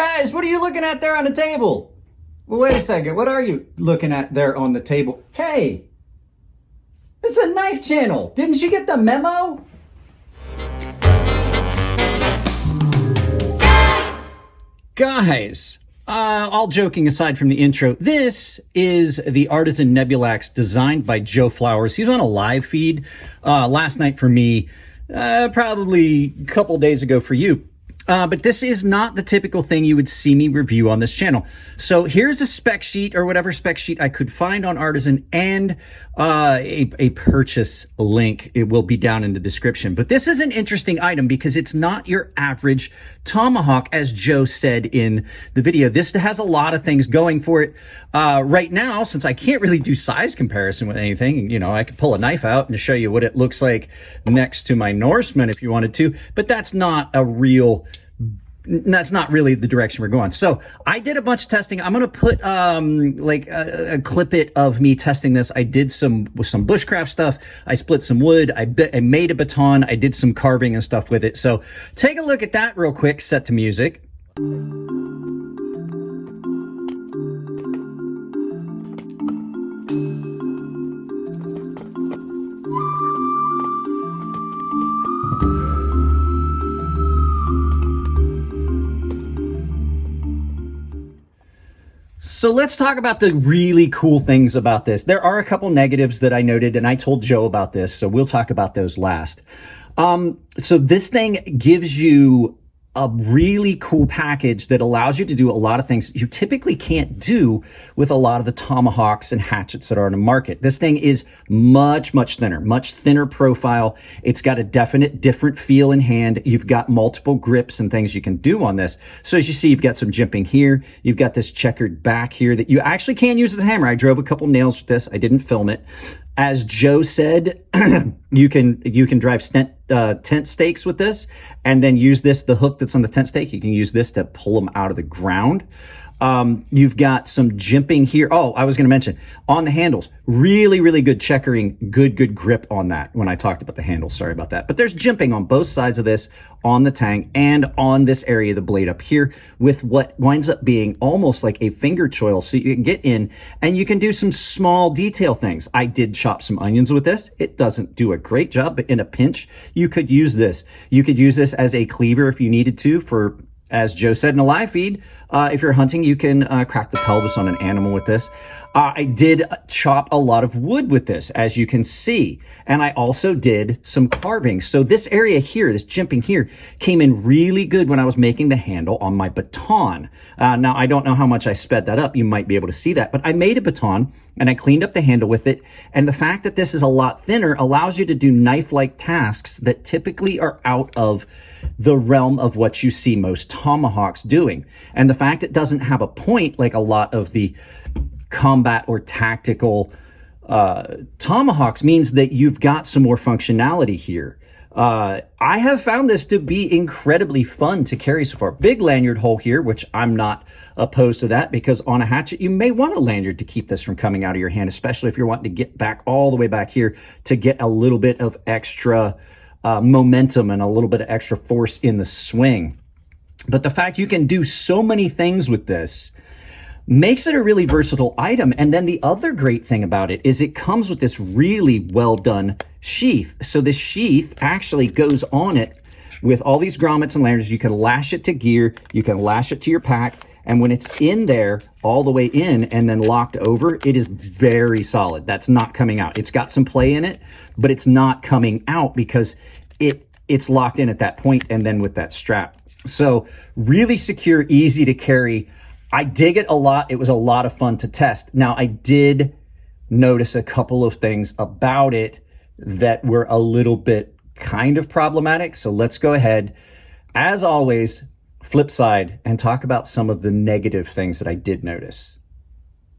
Guys, what are you looking at there on the table? Well, wait a second. What are you looking at there on the table? Hey, it's a knife channel. Didn't you get the memo? Guys, all joking aside from the intro, this is the Artisan Nebulax designed by Joe Flowers. He was on a live feed last night for me, probably a couple days ago for you. But this is not the typical thing you would see me review on this channel. So here's a spec sheet or whatever spec sheet I could find on Artisan and a purchase link. It will be down in the description. But this is an interesting item because it's not your average Tomahawk, as Joe said in the video. This has a lot of things going for it. Right now, since I can't really do size comparison with anything, you know, I could pull a knife out and show you what it looks like next to my Norseman if you wanted to, but that's not really the direction we're going. So I did a bunch of testing. I'm going to put like a clip it of me testing this. I did some bushcraft stuff. I split some wood. I made a baton. I did some carving and stuff with it. So take a look at that real quick, set to music. So let's talk about the really cool things about this. There are a couple negatives that I noted, and I told Joe about this, so we'll talk about those last. So this thing gives you a really cool package that allows you to do a lot of things you typically can't do with a lot of the tomahawks and hatchets that are on the market. This thing is much thinner profile. It's got a definite different feel in hand. You've got multiple grips and things you can do on this. So as you see, you've got some jimping here. You've got this checkered back here that you actually can use as a hammer. I drove a couple nails with this. I didn't film it. As Joe said, you can drive tent stakes with this and then use the hook that's on the tent stake. You can use this to pull them out of the ground. You've got some jimping here. Oh, I was going to mention on the handles, really good checkering, good grip on that when I talked about the handles. Sorry about that. But there's jimping on both sides of this, on the tang and on this area of the blade up here with what winds up being almost like a finger choil. So you can get in and you can do some small detail things. I did chop some onions with this. It doesn't do a great job, but in a pinch, you could use this. You could use this as a cleaver if you needed to for, as Joe said in the live feed, if you're hunting, you can crack the pelvis on an animal with this. I did chop a lot of wood with this, as you can see. And I also did some carving. So this area here, this jimping here, came in really good when I was making the handle on my baton. Now, I don't know how much I sped that up. You might be able to see that. But I made a baton, and I cleaned up the handle with it. And the fact that this is a lot thinner allows you to do knife-like tasks that typically are out of the realm of what you see most tomahawks doing. And the fact it doesn't have a point like a lot of the combat or tactical tomahawks means that you've got some more functionality here. I have found this to be incredibly fun to carry so far. Big lanyard hole here, which I'm not opposed to that because on a hatchet, you may want a lanyard to keep this from coming out of your hand, especially if you're wanting to get back all the way back here to get a little bit of extra momentum and a little bit of extra force in the swing. But the fact you can do so many things with this makes it a really versatile item. And then the other great thing about it is it comes with this really well done sheath. So this sheath actually goes on it with all these grommets and lanyards. You can lash it to gear, you can lash it to your pack, and when it's in there all the way in and then locked over, it is very solid. That's not coming out. It's got some play in it, but it's not coming out because it's locked in at that point and then with that strap. So really secure, easy to carry. I dig it a lot. It was a lot of fun to test. Now, I did notice a couple of things about it that were a little bit kind of problematic. So let's go ahead, as always, flip side and talk about some of the negative things that I did notice.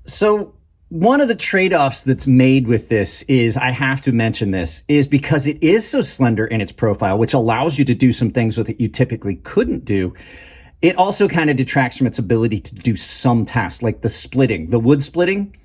So one of the trade-offs that's made with this is, I have to mention this, is because it is so slender in its profile, which allows you to do some things with it you typically couldn't do. It also kind of detracts from its ability to do some tasks like the splitting, the wood splitting.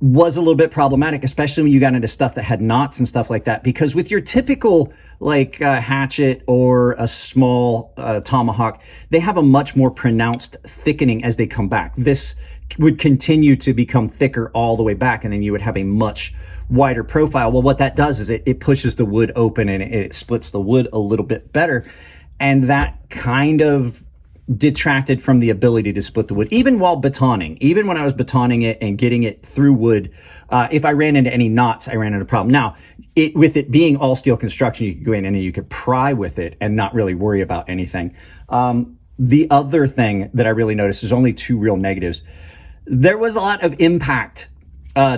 was a little bit problematic, especially when you got into stuff that had knots and stuff like that. Because with your typical like hatchet or a small tomahawk, they have a much more pronounced thickening as they come back. This would continue to become thicker all the way back, and then you would have a much wider profile. Well, what that does is it pushes the wood open and it splits the wood a little bit better. And that kind of detracted from the ability to split the wood, even while batoning. Even when I was batoning it and getting it through wood, if I ran into any knots, I ran into a problem. Now, with it being all steel construction, you could go in and you could pry with it and not really worry about anything. The other thing that I really noticed, there's only two real negatives. There was a lot of impact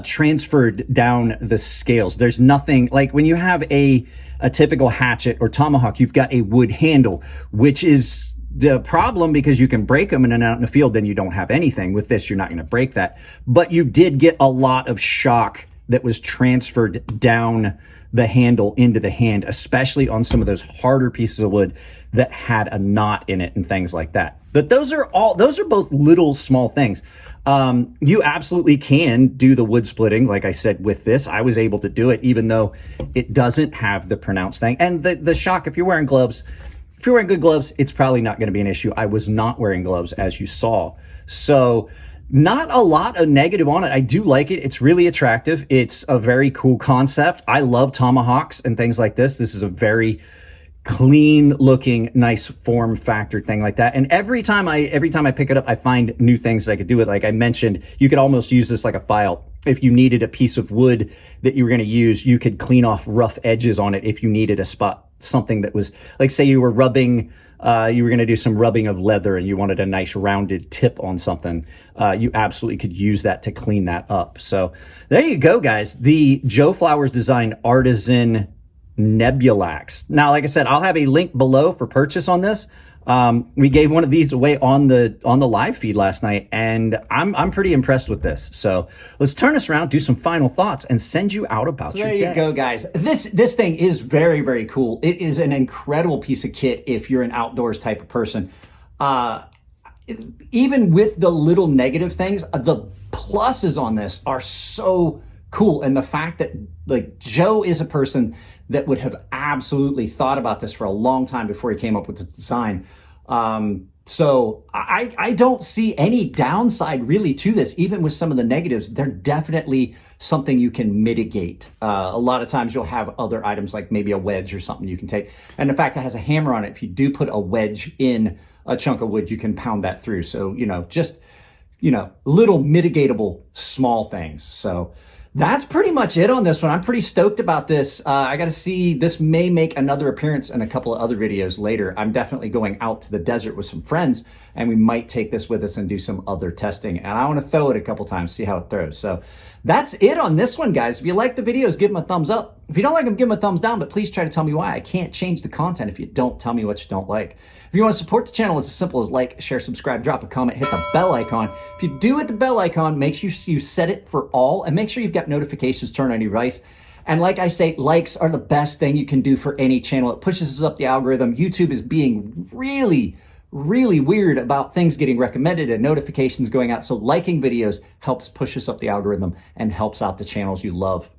transferred down the scales. There's nothing like when you have a typical hatchet or tomahawk, you've got a wood handle, which is the problem because you can break them and then out in the field, then you don't have anything. With this, you're not going to break that. But you did get a lot of shock that was transferred down the handle into the hand, especially on some of those harder pieces of wood that had a knot in it and things like that. But those are both little small things. You absolutely can do the wood splitting. Like I said, with this, I was able to do it, even though it doesn't have the pronounced thing. And the shock, if you're wearing gloves, if you're wearing good gloves, it's probably not going to be an issue. I was not wearing gloves, as you saw. So not a lot of negative on it. I do like it. It's really attractive. It's a very cool concept. I love tomahawks and things like this. This is a very clean looking, nice form factor thing like that. And every time I pick it up, I find new things that I could do with. Like I mentioned, you could almost use this like a file. If you needed a piece of wood that you were going to use, you could clean off rough edges on it if you needed a spot, something that was like, say you were rubbing, you were going to do some rubbing of leather and you wanted a nice rounded tip on something. You absolutely could use that to clean that up. So there you go, guys. The Joe Flowers Design Artisan Nebulax. Now, like I said, I'll have a link below for purchase on this. We gave one of these away on the live feed last night, and I'm pretty impressed with this. So let's turn this around, do some final thoughts, and send you out about your day. There you go, guys. This thing is very, very cool. It is an incredible piece of kit if you're an outdoors type of person. Even with the little negative things, the pluses on this are so cool. And the fact that like Joe is a person that would have absolutely thought about this for a long time before he came up with the design. So I don't see any downside really to this. Even with some of the negatives, they're definitely something you can mitigate. A lot of times you'll have other items like maybe a wedge or something you can take. And the fact that it has a hammer on it, if you do put a wedge in a chunk of wood, you can pound that through. So, just, little mitigatable small things. So that's pretty much it on this one. I'm pretty stoked about this. I got to see, this may make another appearance in a couple of other videos later. I'm definitely going out to the desert with some friends, and we might take this with us and do some other testing. And I want to throw it a couple times, see how it throws. So that's it on this one, guys. If you like the videos, give them a thumbs up. If you don't like them, give them a thumbs down, but please try to tell me why. I can't change the content if you don't tell me what you don't like. If you want to support the channel, it's as simple as like, share, subscribe, drop a comment, hit the bell icon. If you do hit the bell icon, make sure you set it for all, and make sure you've got notifications turned on your device. And like I say, likes are the best thing you can do for any channel. It pushes us up the algorithm. YouTube is being really weird about things getting recommended and notifications going out. So liking videos helps push us up the algorithm and helps out the channels you love.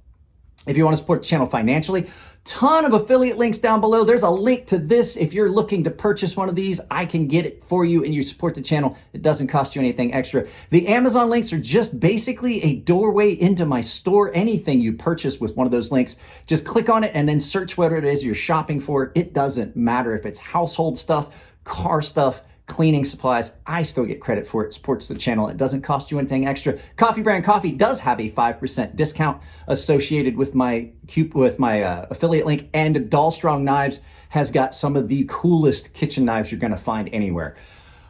If you want to support the channel financially, ton of affiliate links down below. There's a link to this. If you're looking to purchase one of these, I can get it for you and you support the channel. It doesn't cost you anything extra. The Amazon links are just basically a doorway into my store. Anything you purchase with one of those links, just click on it and then search whatever it is you're shopping for. It doesn't matter if it's household stuff, car stuff, cleaning supplies. I still get credit for it. Supports the channel. It doesn't cost you anything extra. Coffee Brand Coffee does have a 5% discount associated with my affiliate link, and Doll Strong Knives has got some of the coolest kitchen knives you're going to find anywhere.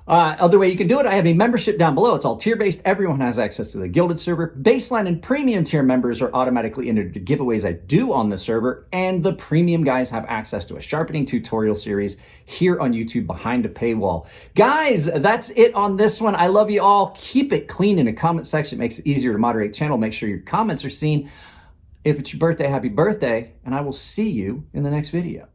Other way you can do it, I have a membership down below. It's all tier-based. Everyone has access to the Gilded server. Baseline and premium tier members are automatically entered to giveaways I do on the server, and the premium guys have access to a sharpening tutorial series here on YouTube behind a paywall. Guys, that's it on this one. I love you all. Keep it clean in the comment section. It makes it easier to moderate the channel. Make sure your comments are seen. If it's your birthday, happy birthday, and I will see you in the next video.